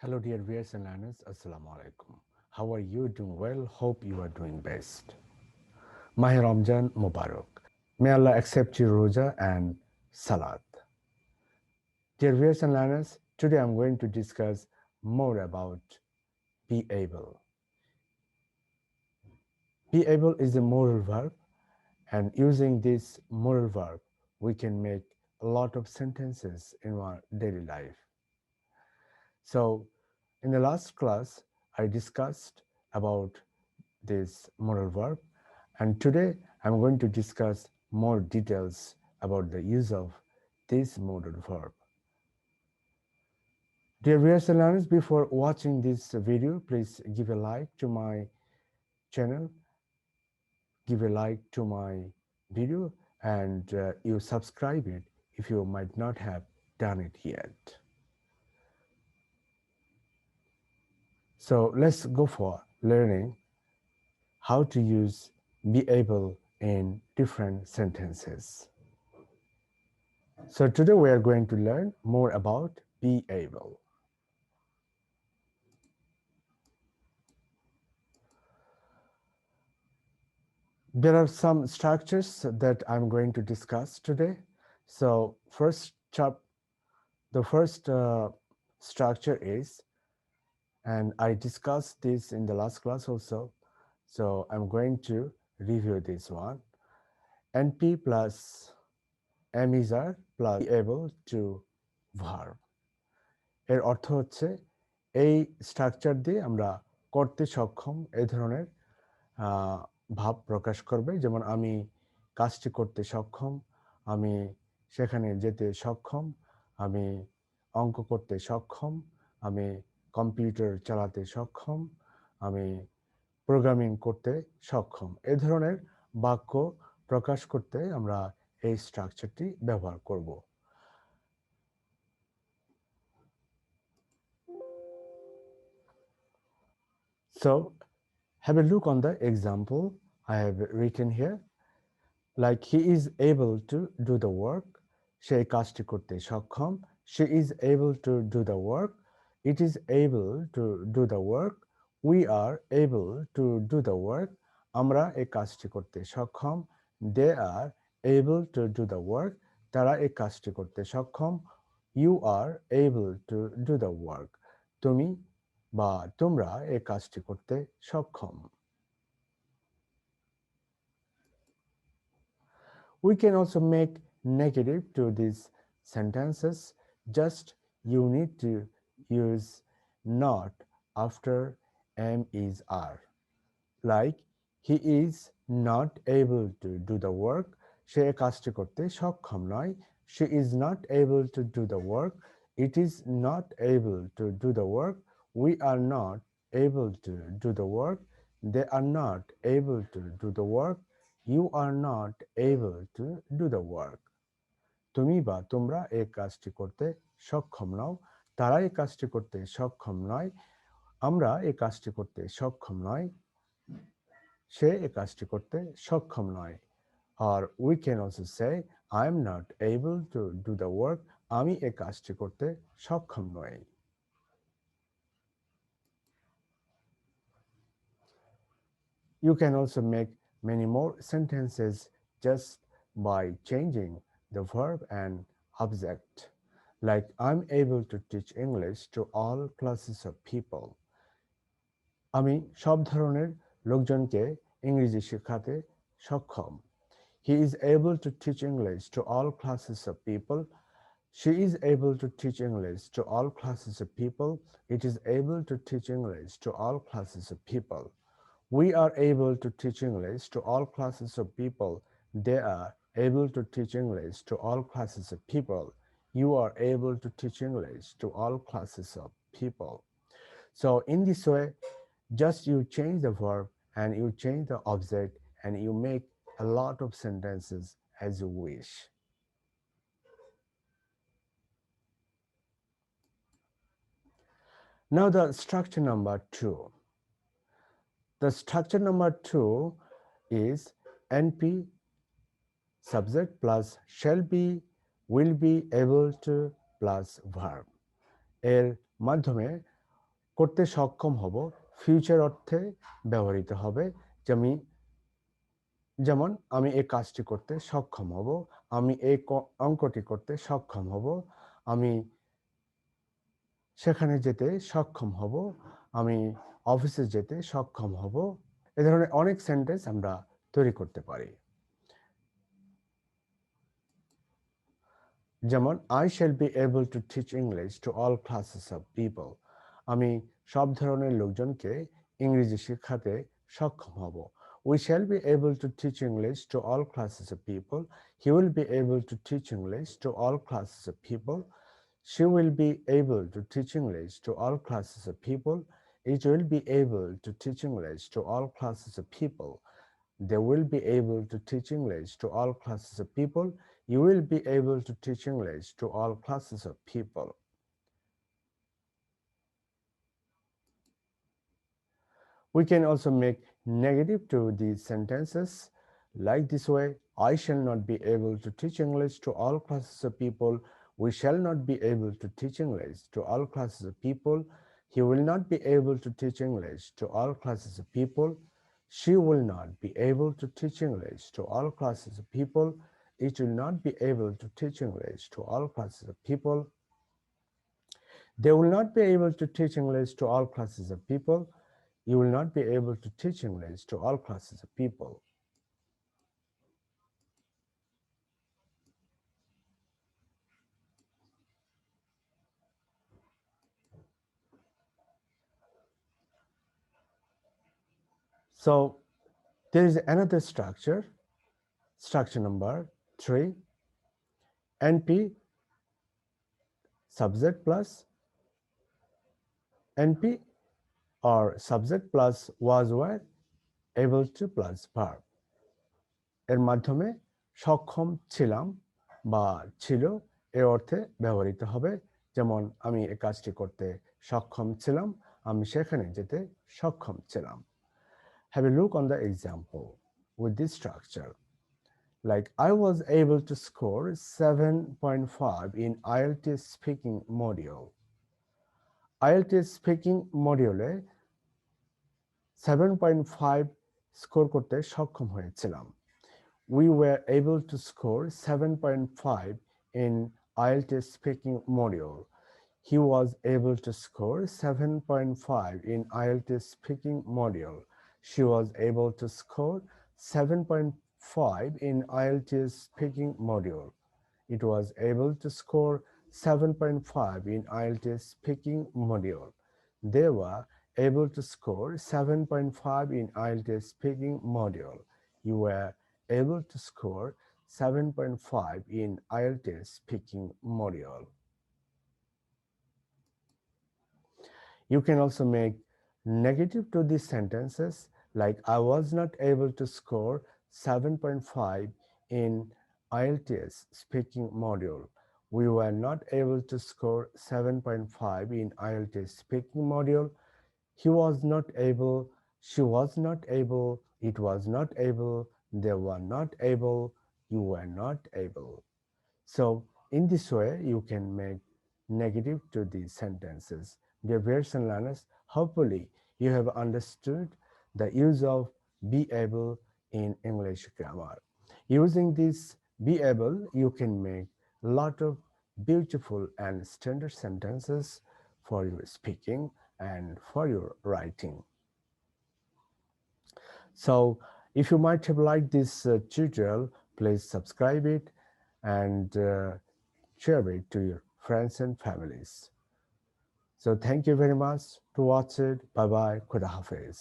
Hello, dear viewers and learners. Assalamu alaikum. How are you doing? Well, hope you are doing best. Mahi Ramjan Mubarak. May Allah accept your roja and salat. Dear viewers and learners, today I'm going to discuss more about be able. Be able is a moral verb, and using this moral verb, we can make a lot of sentences in our daily life. So, in the last class, I discussed about this moral verb, and today I'm going to discuss more details about the use of this modal verb. Dear viewers and learners, before watching this video, please give a like to my channel, give a like to my video, and you subscribe it if you might not have done it yet. So let's go for learning how to use be able in different sentences. So today we are going to learn more about be able. There are some structures that I'm going to discuss today. So the first structure is, and I discussed this in the last class also, so I'm going to review this one. NP plus am is are plus be able to verb. এর অর্থ হচ্ছে এই structure দিয়ে আমরা করতে সক্ষম এই ধরনের ভাব প্রকাশ করবে, যেমন আমি কাজটি করতে সক্ষম, আমি সেখানে যেতে সক্ষম, আমি অঙ্ক করতে সক্ষম, আমি কম্পিউটার চালাতে সক্ষম, আমি প্রোগ্রামিং করতে সক্ষম। এই ধরনের বাক্য প্রকাশ করতে আমরা এই স্ট্রাকচারটি ব্যবহার করব। So have a look on the example I have written here. Like he is able to do the work. সে কাজটি করতে সক্ষম। She is able to do the work. It is able to do the work. We are able to do the work. আমরা এই কাজটি করতে সক্ষম। They are able to do the work. তারা এই কাজটি করতে সক্ষম। You are able to do the work. তুমি বা তোমরা এই কাজটি করতে সক্ষম। We can also make negative to these sentences. Just you need to use not after am is are. Like he is not able to do the work. সে কাজটি করতে সক্ষম নয়। She is not able to do the work. It is not able to do the work. We are not able to do the work. They are not able to do the work. You are not able to do the work. তুমি বা তোমরা এই কাজটি করতে সক্ষম নও। তারা এই কাজটি করতে সক্ষম নয়। আমরা এই কাজটি করতে সক্ষম নয়। সে এই কাজটি করতে সক্ষম নয়। Or we can also say I am not able to do the work. আমি এই কাজটি করতে সক্ষম নই। You can also make many more sentences just by changing the verb and object. Like I'm able to teach English to all classes of people. আমি সব ধরনের লোকজনকে ইংরেজি শেখাতে সক্ষম। He is able to teach English to all classes of people. She is able to teach English to all classes of people. It is able to teach English to all classes of people. We are able to teach English to all classes of people. They are able to teach English to all classes of people. You are able to teach English to all classes of people. So in this way, just you change the verb and you change the object and you make a lot of sentences as you wish. Now the structure number 2. The structure number 2 is NP subject plus shall be, will be, able to plus verb. এর মাধ্যমে করতে সক্ষম হব future অর্থে ব্যবহৃত হবে। যেমন যেমন আমি এই কাজটি করতে সক্ষম হব, আমি এই অঙ্কটি করতে সক্ষম হব, আমি সেখানে যেতে সক্ষম হব, আমি অফিসে যেতে সক্ষম হব। এ ধরনের অনেক সেন্টেন্স আমরা তৈরি করতে পারি। যেমন I shall be able to teach English to all classes of people. আমি সব ধরনের লোকজনকে ইংরেজি শিখাতে সক্ষম হব। We shall be able to teach English to all classes of people. He will be able to teach English to all classes of people. She will be able to teach English to all classes of people. It will be able to teach English to all classes of people. They will be able to teach English to all classes of people. You will be able to teach English to all classes of people. We can also make negative to these sentences like this way. I shall not be able to teach English to all classes of people. We shall not be able to teach English to all classes of people. He will not be able to teach English to all classes of people. She will not be able to teach English to all classes of people. It will not be able to teach English to all classes of people. They will not be able to teach English to all classes of people. You will not be able to teach English to all classes of people. So there is another structure, structure number 3, NP subject plus NP or subject plus was were able to plus verb এর মাধ্যমে সক্ষম ছিলাম বা ছিল এর অর্থে ব্যবহৃত হবে। যেমন আমি এই কাজটি করতে সক্ষম ছিলাম, আমি সেখানে যেতে সক্ষম ছিলাম। Have a look on the example with this structure. Like I was able to score 7.5 in IELTS speaking module. IELTS speaking module 7.5 score করতে সক্ষম হয়েছিলাম। We were able to score 7.5 in IELTS speaking module. He was able to score 7.5 in IELTS speaking module. She was able to score 7.5 in IELTS speaking module. It was able to score 7.5 in IELTS speaking module. They were able to score 7.5 in IELTS speaking module. You were able to score 7.5 in IELTS speaking module. You can also make negative to these sentences like I was not able to score 7.5 in IELTS speaking module. We were not able to score 7.5 in IELTS speaking module. He was not able, she was not able, it was not able, they were not able, you were not able. So in this way, you can make negative to these sentences. Dear viewers and learners, hopefully you have understood the use of be able in English grammar. Using this be able, you can make a lot of beautiful and standard sentences for your speaking and for your writing. So if you might have liked this tutorial, please subscribe it and share it to your friends and families. So thank you very much to watch it. Bye bye. Khuda Hafiz.